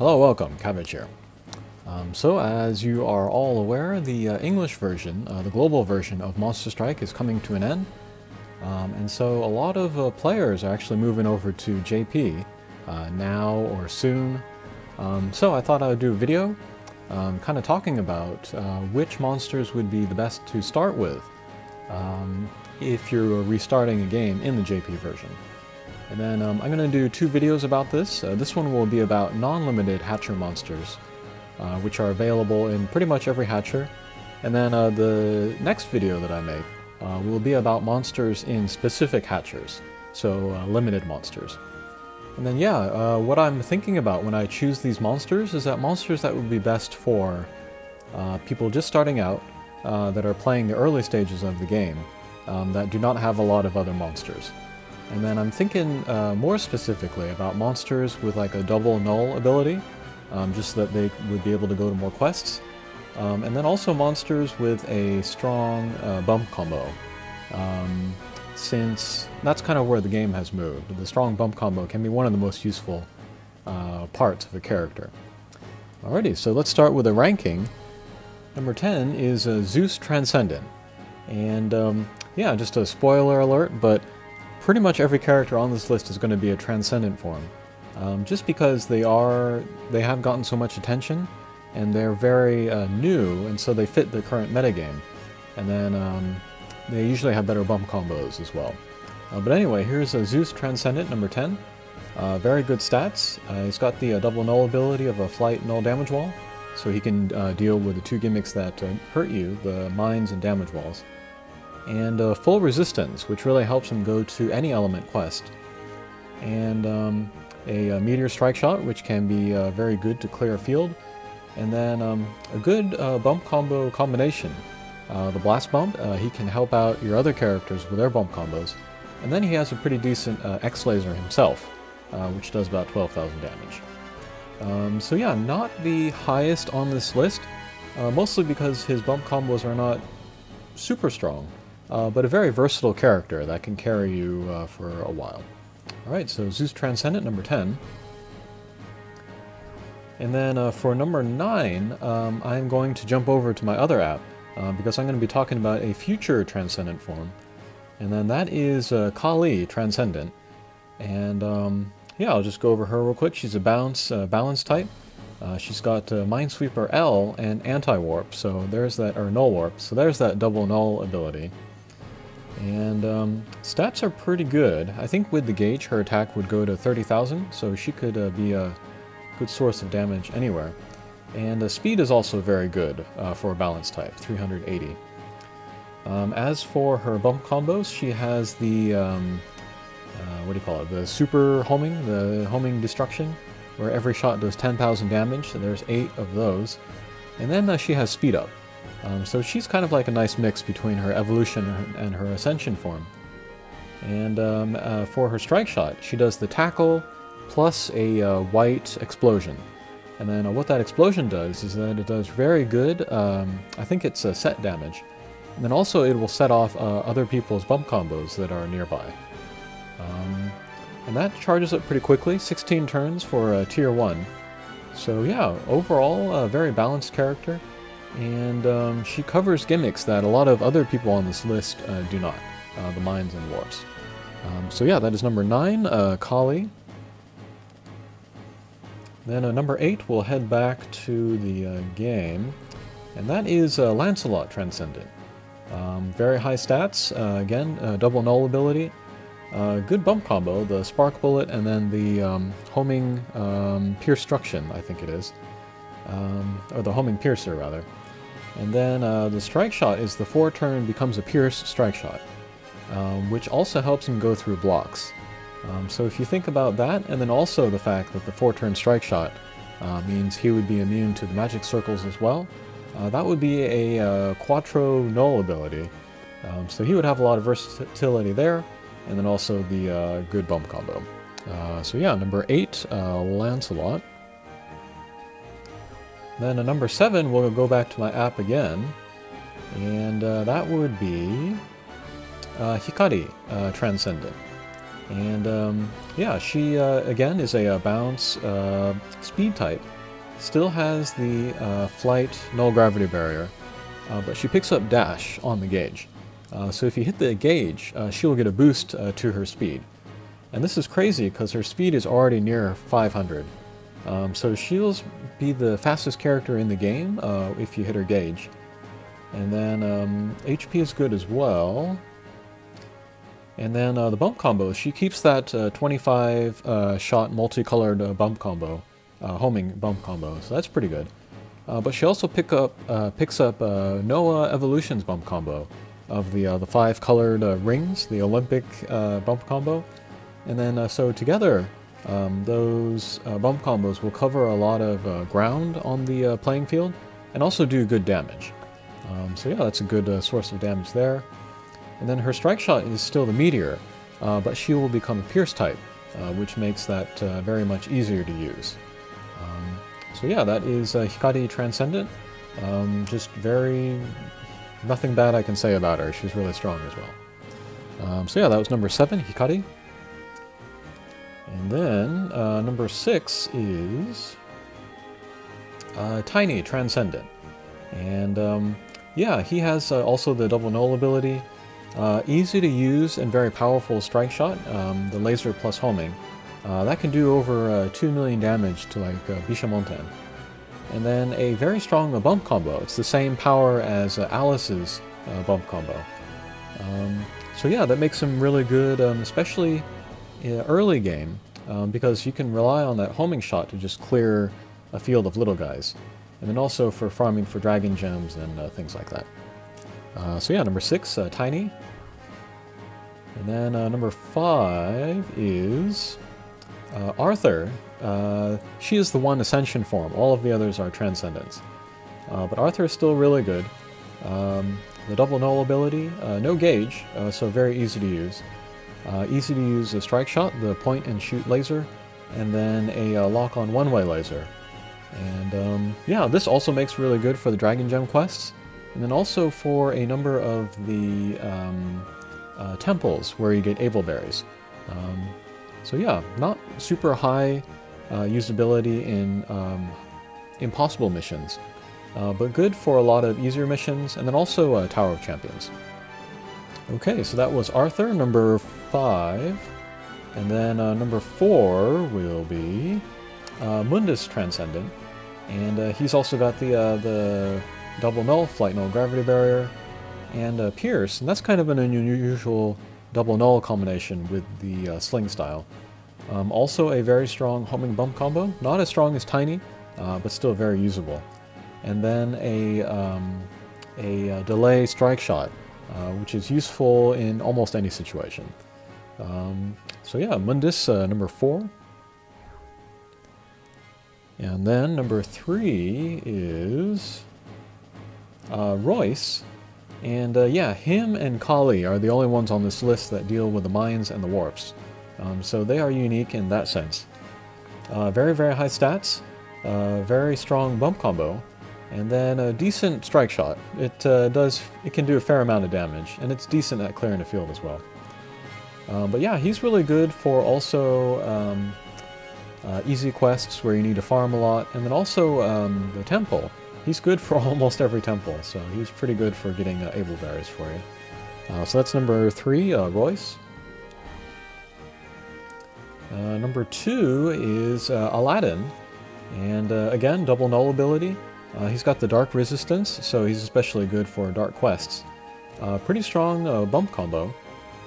Hello, welcome, Cabbage here. So as you are all aware, the English version, the global version of Monster Strike is coming to an end. And so a lot of players are actually moving over to JP now or soon. So I thought I would do a video kind of talking about which monsters would be the best to start with if you're restarting a game in the JP version. And then I'm going to do two videos about this. This one will be about non-limited hatcher monsters, which are available in pretty much every hatcher. And then the next video that I make will be about monsters in specific hatchers, so limited monsters. And then yeah, what I'm thinking about when I choose these monsters is that monsters that would be best for people just starting out, that are playing the early stages of the game, that do not have a lot of other monsters. And then I'm thinking more specifically about monsters with like a double null ability, just so that they would be able to go to more quests. And then also monsters with a strong bump combo, since that's kind of where the game has moved. The strong bump combo can be one of the most useful parts of a character. Alrighty, so let's start with a ranking. Number 10 is Sous Transcendent. And yeah, just a spoiler alert, but pretty much every character on this list is going to be a Transcendent form. Just because they have gotten so much attention, and they're very new, and so they fit the current metagame. And then they usually have better bump combos as well. But anyway, here's a Sous Transcendent, number 10. Very good stats. He's got the double null ability of a flight null damage wall, so he can deal with the two gimmicks that hurt you, the mines and damage walls. And full resistance, which really helps him go to any element quest. And a meteor strike shot, which can be very good to clear a field. And then a good bump combo combination. The blast bump, he can help out your other characters with their bump combos. And then he has a pretty decent X-Laser himself, which does about 12,000 damage. So yeah, not the highest on this list, mostly because his bump combos are not super strong. But a very versatile character that can carry you for a while. Alright, so Sous Transcendent, number 10. And then for number 9, I'm going to jump over to my other app, because I'm going to be talking about a future Transcendent form. And then that is Kali Transcendent. And yeah, I'll just go over her real quick. She's a balance type. She's got Minesweeper L and Anti-Warp, so there's that, or Null Warp, so there's that double null ability. And stats are pretty good. I think with the gauge her attack would go to 30,000, so she could be a good source of damage anywhere. And speed is also very good for a balance type, 380. As for her bump combos, she has the, what do you call it, the super homing, the homing destruction, where every shot does 10,000 damage, so there's 8 of those. And then she has speed up. So she's kind of like a nice mix between her evolution and her ascension form. And for her strike shot, she does the tackle plus a white explosion. And then what that explosion does is that it does very good, I think it's set damage. And then also it will set off other people's bump combos that are nearby. And that charges up pretty quickly, 16 turns for tier 1. So yeah, overall a very balanced character. And she covers gimmicks that a lot of other people on this list do not, the mines and warps. So yeah, that is number 9, Kali. Then number 8, we'll head back to the game, and that is Lancelot Transcendent. Very high stats, again, double null ability, good bump combo, the Spark Bullet, and then the homing Pierstruction, I think it is. Or the homing Piercer, rather. And then the strike shot is the 4-turn becomes a Pierce strike shot, which also helps him go through blocks. So if you think about that, and then also the fact that the 4-turn strike shot means he would be immune to the magic circles as well, that would be a Quattro null ability. So he would have a lot of versatility there, and then also the good bump combo. So yeah, number 8, Lancelot. Then number 7, we'll go back to my app again, and that would be Hikari Transcendent. And yeah, she again is a bounce speed type. Still has the flight null gravity barrier, but she picks up dash on the gauge. So if you hit the gauge, she'll get a boost to her speed. And this is crazy because her speed is already near 500. So she'll be the fastest character in the game if you hit her gauge. And then HP is good as well. And then the bump combo, she keeps that 25 shot multicolored bump combo, homing bump combo, so that's pretty good. But she also picks up Noah Evolution's bump combo of the 5 colored rings, the Olympic bump combo. And then so together, those bump combos will cover a lot of ground on the playing field and also do good damage. So yeah, that's a good source of damage there. And then her strike shot is still the meteor, but she will become a pierce type, which makes that very much easier to use. So yeah, that is Hikari Transcendent. Just nothing bad I can say about her. She's really strong as well. So yeah, that was number 7, Hikari. And then number 6 is Tiny Transcendent. And yeah, he has also the double null ability. Easy to use and very powerful strike shot, the laser plus homing. That can do over 2 million damage to like Bishamonten. And then a very strong bump combo. It's the same power as Alice's bump combo. So yeah, that makes him really good, especially in early game, because you can rely on that homing shot to just clear a field of little guys. And then also for farming for dragon gems and things like that. So yeah, number 6, Tiny. And then number 5 is Arthur. She is the one Ascension form. All of the others are Transcendents. But Arthur is still really good. The double null ability, no gauge, so very easy to use. Easy to use a strike shot, the point and shoot laser, and then a lock-on one-way laser. And yeah, this also makes really good for the Dragon Gem quests. And then also for a number of the temples where you get Abelberries. So yeah, not super high usability in impossible missions, but good for a lot of easier missions, and then also Tower of Champions. Okay, so that was Arthur, number 5. And then number 4 will be Mundus Transcendent. And he's also got the double null, flight null gravity barrier, and pierce, and that's kind of an unusual double null combination with the sling style. Also a very strong homing bump combo, not as strong as Tiny, but still very usable. And then a delay strike shot, which is useful in almost any situation. So yeah, Mundus, number 4. And then number 3 is Royce. And yeah, him and Kali are the only ones on this list that deal with the mines and the warps. So they are unique in that sense. Very, very high stats, very strong bump combo, and then a decent strike shot. It can do a fair amount of damage, and it's decent at clearing the field as well. But yeah, he's really good for also easy quests where you need to farm a lot, and then also the temple. He's good for almost every temple, so he's pretty good for getting Abelberries for you. So that's number 3, Royce. Number 2 is Aladdin, and again, double null ability. He's got the dark resistance, so he's especially good for dark quests. Pretty strong bump combo,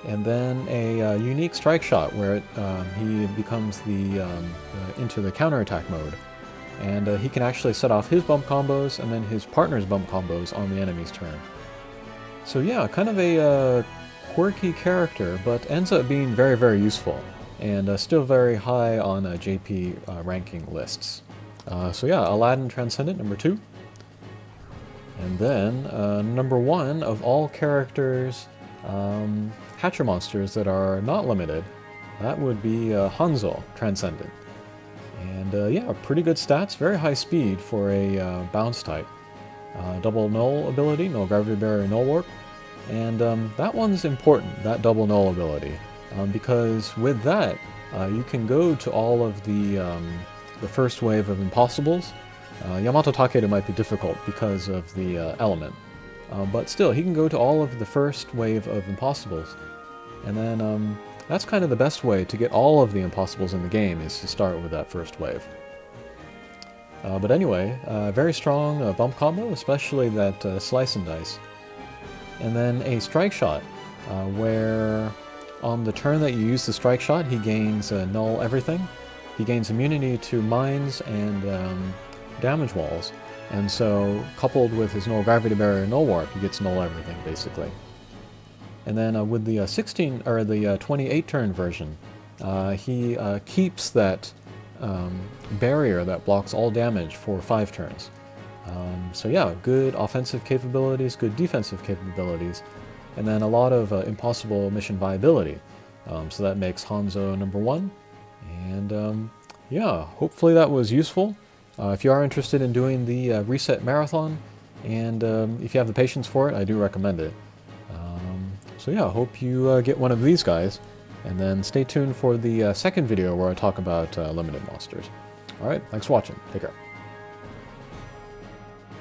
and then a unique strike shot where he becomes into the counterattack mode. And he can actually set off his bump combos and then his partner's bump combos on the enemy's turn. So yeah, kind of a quirky character, but ends up being very, very useful. And still very high on JP ranking lists. So yeah, Aladdin Transcendent, number 2. And then number 1 of all characters, Hatcher monsters that are not limited, that would be Hanzo Transcendent. And yeah, pretty good stats, very high speed for a bounce type. Double null ability, null gravity barrier, null warp. And that one's important, that double null ability. because with that, you can go to all of the first wave of impossibles. Yamato Takeda might be difficult because of the element, but still, he can go to all of the first wave of impossibles, and then that's kind of the best way to get all of the impossibles in the game, is to start with that first wave. But anyway, very strong bump combo, especially that slice and dice. And then a strike shot, where on the turn that you use the strike shot, he gains null everything. He gains immunity to mines and damage walls. And so, coupled with his null gravity barrier and null warp, he gets null everything, basically. And then with the 28 turn version, he keeps that barrier that blocks all damage for 5 turns. So yeah, good offensive capabilities, good defensive capabilities, and then a lot of impossible mission viability. So that makes Hanzo #1. And yeah, hopefully that was useful. If you are interested in doing the reset marathon, and if you have the patience for it, I do recommend it. So yeah, I hope you get one of these guys, and then stay tuned for the second video where I talk about limited monsters. Alright, thanks for watching. Take care.